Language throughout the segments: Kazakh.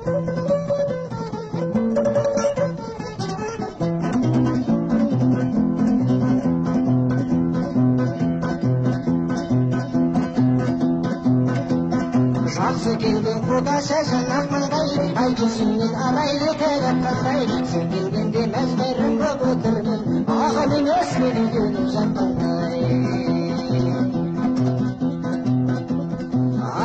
Жақсы келдің құдаша жанақ маңдай, айтысыңмен арайлы кәріп қандай, сен келгенде мәзбәрім көп отырмын, ағам емес менің гүлім жатқандай.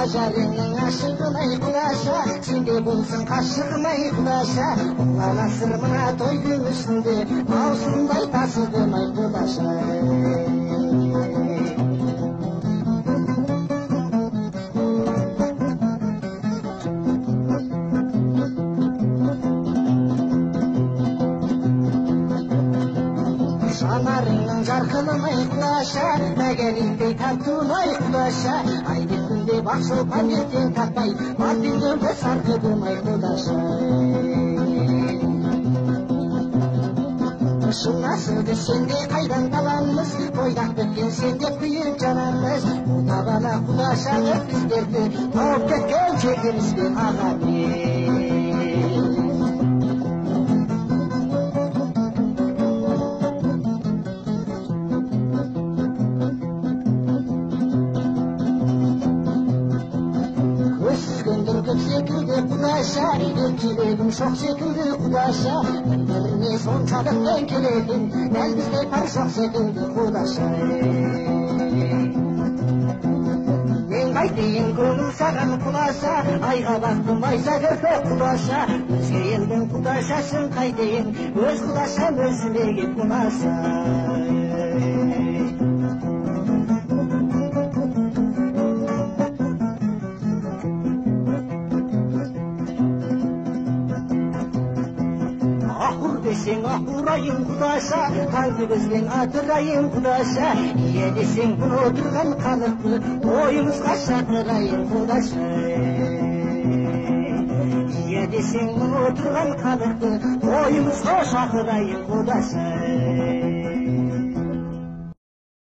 Ажарыңның ашығын ай құдаша, сенде болсын қашығым ай құдаша, ұлан асыр мына той күмісінде, маусымдай тасыдым ай құдаша. Жанарыңның жарқылын ай құдаша, мәгәліндей тәттім ай құдаша, ай бетінде бақ шолпан ертең таппай, мартинді сарқыдым ай құдаша. Шынасыңды сенде қайдан табамыз, бойдақ біткен сенде күйіп жанамыз, мұна бала құдаша біздерді, тауып кеткен жерімізбен ағамен. Секілді құдаша, еркелегім шоқ секілді құдаша, бір-біріне соншалықпен келетін, дәл біздей пар шоқ секілді құдаша. Мен қайтейін көңіл саған құдаша, айға бақтым айса көрпе құдаша, өзге елдің құдашасын қайтейін, өз құдашам өзіме кеп құдаша. Deseng ahurayım құдаша, kalbi gözlen atırayım құдаша, iye deseng bunu oturgan kalıklı, oyumuzga şakırayım құдаша. Iye deseng bunu oturgan kalıklı, oyumuzga şakırayım құдаша.